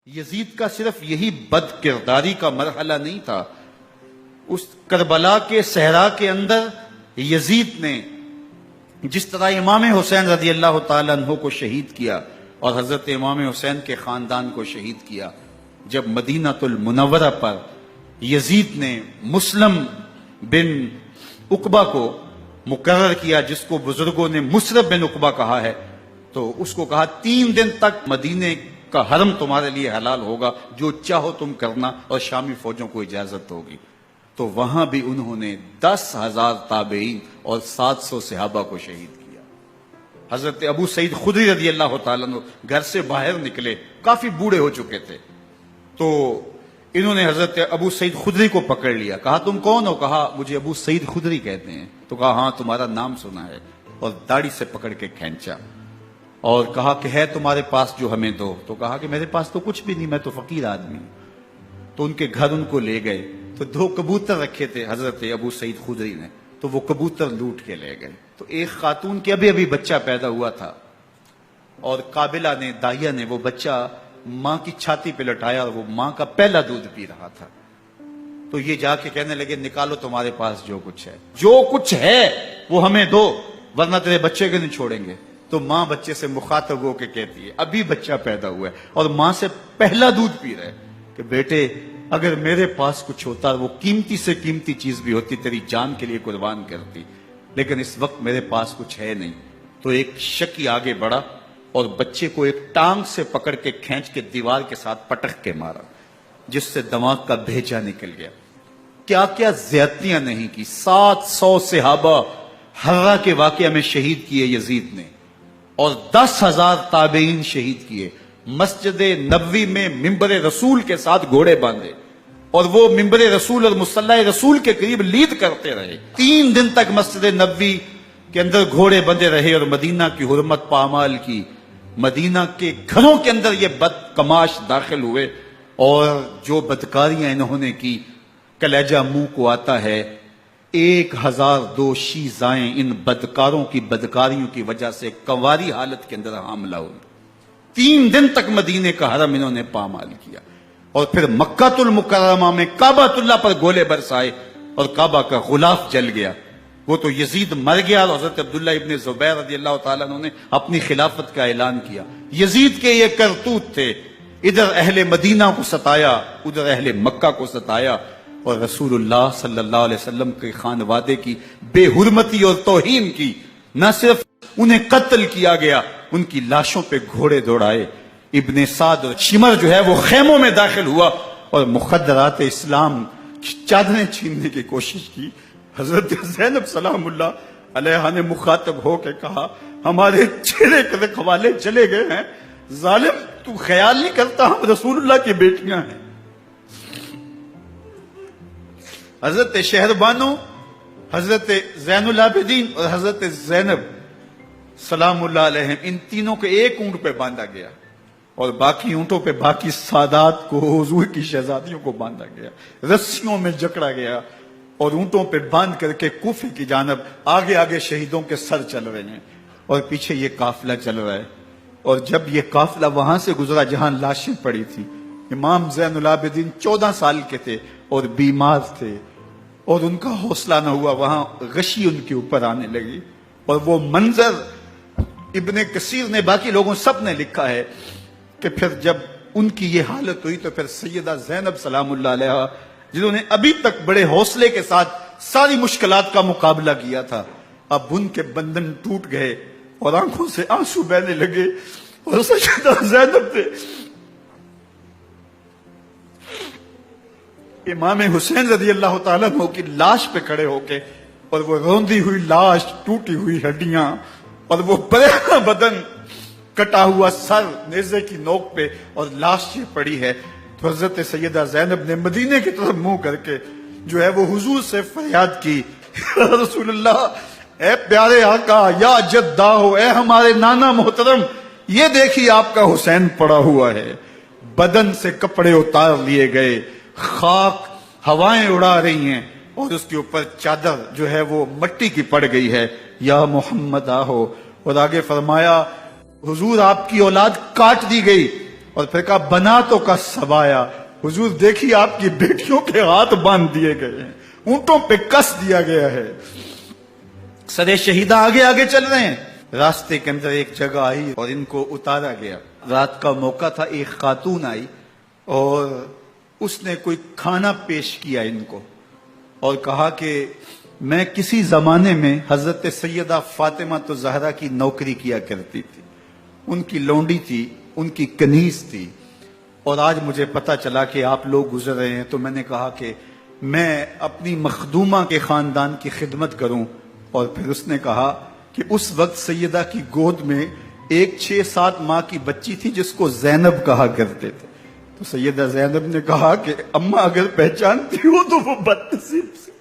یزید کا صرف یہی بد کرداری کا مرحلہ نہیں تھا، اس کربلا کے صحرا کے اندر یزید نے جس طرح امام حسین رضی اللہ تعالیٰ عنہ کو شہید کیا اور حضرت امام حسین کے خاندان کو شہید کیا، جب مدینہ المنورہ پر یزید نے مسلم بن عقبہ کو مقرر کیا، جس کو بزرگوں نے مصرف بن عقبہ کہا ہے، تو اس کو کہا 3 دن تک مدینے کا حرم تمہارے لیے حلال ہوگا، جو چاہو تم کرنا، اور شامی فوجوں کو اجازت ہوگی۔ تو وہاں بھی انہوں نے 10,000 تابعین اور 700 صحابہ کو شہید کیا۔ حضرت ابو سعید خدری رضی اللہ تعالیٰ عنہ گھر سے باہر نکلے، کافی بوڑھے ہو چکے تھے، تو انہوں نے حضرت ابو سعید خدری کو پکڑ لیا، کہا تم کون ہو؟ کہا مجھے ابو سعید خدری کہتے ہیں۔ تو کہا ہاں تمہارا نام سنا ہے، اور داڑھی سے پکڑ کے کھینچا اور کہا کہ ہے تمہارے پاس جو ہمیں دو؟ تو کہا کہ میرے پاس تو کچھ بھی نہیں، میں تو فقیر آدمی ہوں۔ تو ان کے گھر ان کو لے گئے، تو 2 کبوتر رکھے تھے حضرت ابو سعید خدری نے، تو وہ کبوتر لوٹ کے لے گئے۔ تو ایک خاتون کے ابھی بچہ پیدا ہوا تھا، اور قابلہ نے، دائیا نے، وہ بچہ ماں کی چھاتی پہ لٹایا، اور وہ ماں کا پہلا دودھ پی رہا تھا۔ تو یہ جا کے کہنے لگے نکالو تمہارے پاس جو کچھ ہے، جو کچھ ہے وہ ہمیں دو، ورنہ تیرے بچے کو نہیں چھوڑیں گے۔ تو ماں بچے سے مخاطب ہو کے کہتی ہے، ابھی بچہ پیدا ہوا ہے اور ماں سے پہلا دودھ پی رہے، کہ بیٹے اگر میرے پاس کچھ ہوتا، وہ قیمتی سے قیمتی چیز بھی ہوتی، تیری جان کے لیے قربان کرتی، لیکن اس وقت میرے پاس کچھ ہے نہیں۔ تو ایک شکی آگے بڑھا اور بچے کو ایک ٹانگ سے پکڑ کے کھینچ کے دیوار کے ساتھ پٹک کے مارا، جس سے دماغ کا بھیجا نکل گیا۔ کیا کیا زیادتیاں نہیں کی۔ 700 صحابہ حرہ کے واقعہ میں شہید کیے یزید نے، اور 10,000 تابعین شہید کیے۔ مسجد نبوی میں ممبر رسول کے ساتھ گھوڑے باندھے، اور وہ ممبر رسول اور مصلی رسول کے قریب لید کرتے رہے۔ 3 دن تک مسجد نبوی کے اندر گھوڑے بندھے رہے، اور مدینہ کی حرمت پامال کی۔ مدینہ کے گھروں کے اندر یہ بدکماش داخل ہوئے، اور جو بدکاریاں انہوں نے کی، کلیجہ منہ کو آتا ہے۔ 1002 شیزائیں ان بدکاروں کی بدکاریوں کی وجہ سے کنواری حالت کے اندر حاملہ ہوئی۔ 3 دن تک مدینے کا حرم انہوں نے پامال کیا، اور پھر مکہ المکرمہ میں کعبہ اللہ پر گولے برسائے، اور کعبہ کا غلاف جل گیا۔ وہ تو یزید مر گیا، اور حضرت عبداللہ ابن زبیر رضی اللہ تعالیٰ عنہ نے اپنی خلافت کا اعلان کیا۔ یزید کے یہ کرتوت تھے، ادھر اہل مدینہ کو ستایا، ادھر اہل مکہ کو ستایا، اور رسول اللہ صلی اللہ علیہ وسلم کے خانوادے کی بے حرمتی اور توہین کی۔ نہ صرف انہیں قتل کیا گیا، ان کی لاشوں پہ گھوڑے دوڑائے۔ ابن سعد اور شمر جو ہے وہ خیموں میں داخل ہوا، اور مخدرات اسلام چادریں چھیننے کی کوشش کی۔ حضرت زینب سلام اللہ علیہ نے مخاطب ہو کے کہا ہمارے چہرے کے رکھوالے چلے گئے ہیں، ظالم تو خیال نہیں کرتا ہم رسول اللہ کی بیٹیاں ہیں۔ حضرت شہربانو، حضرت زین العابدین اور حضرت زینب سلام اللہ علیہ، ان تینوں کے ایک اونٹ پہ باندھا گیا، اور باقی اونٹوں پہ باقی سادات کو، حضور کی شہزادیوں کو باندھا گیا، رسیوں میں جکڑا گیا، اور اونٹوں پہ باندھ کر کے کوفے کی جانب آگے آگے شہیدوں کے سر چل رہے ہیں، اور پیچھے یہ قافلہ چل رہا ہے۔ اور جب یہ قافلہ وہاں سے گزرا جہاں لاشیں پڑی تھی، امام زین العابدین 14 سال کے تھے اور بیمار تھے، اور ان کا حوصلہ نہ ہوا، وہاں غشی ان کے اوپر آنے لگی۔ اور وہ منظر ابن کثیر نے، باقی لوگوں سب نے لکھا ہے کہ پھر جب ان کی یہ حالت ہوئی، تو پھر سیدہ زینب سلام اللہ علیہ، جنہوں نے ابھی تک بڑے حوصلے کے ساتھ ساری مشکلات کا مقابلہ کیا تھا، اب ان کے بندھن ٹوٹ گئے اور آنکھوں سے آنسو بہنے لگے، اور سیدہ زینب نے امام حسین رضی اللہ تعالیٰ عنہ کی لاش پہ کھڑے ہو کے، اور وہ روندی ہوئی لاش، ٹوٹی ہوئی ہڈیاں، اور وہ برینا بدن، کٹا ہوا سر نیزے کی نوک پہ، اور لاش یہ پڑی ہے، تو حضرت سیدہ زینب نے مدینے کی طرف منہ کر کے جو ہے وہ حضور سے فریاد کی، یا رسول اللہ، اے پیارے آقا، یا جدہ ہو، اے ہمارے نانا محترم، یہ دیکھیے آپ کا حسین پڑا ہوا ہے۔ بدن سے کپڑے اتار لیے گئے، خاک ہوائیں اڑا رہی ہیں، اور اس کے اوپر چادر جو ہے وہ مٹی کی پڑ گئی ہے۔ یا محمد آہو، اور آگے فرمایا حضور آپ کی اولاد کاٹ دی گئی، اور پھر کہا بناتوں کا سبایا، حضور دیکھیے آپ کی بیٹیوں کے ہاتھ باندھ دیے گئے ہیں، اونٹوں پہ کس دیا گیا ہے، سرے شہیدہ آگے آگے چل رہے ہیں۔ راستے کے اندر ایک جگہ آئی اور ان کو اتارا گیا، رات کا موقع تھا، ایک خاتون آئی اور اس نے کوئی کھانا پیش کیا ان کو اور کہا کہ میں کسی زمانے میں حضرت سیدہ فاطمہ تو زہرا کی نوکری کیا کرتی تھی، ان کی لونڈی تھی، ان کی کنیز تھی، اور آج مجھے پتا چلا کہ آپ لوگ گزر رہے ہیں تو میں نے کہا کہ میں اپنی مخدومہ کے خاندان کی خدمت کروں۔ اور پھر اس نے کہا کہ اس وقت سیدہ کی گود میں ایک 6-7 ماہ کی بچی تھی جس کو زینب کہا کرتے تھے، تو سیدہ زینب نے کہا کہ اماں اگر پہچانتی ہو تو وہ بدنصیب سے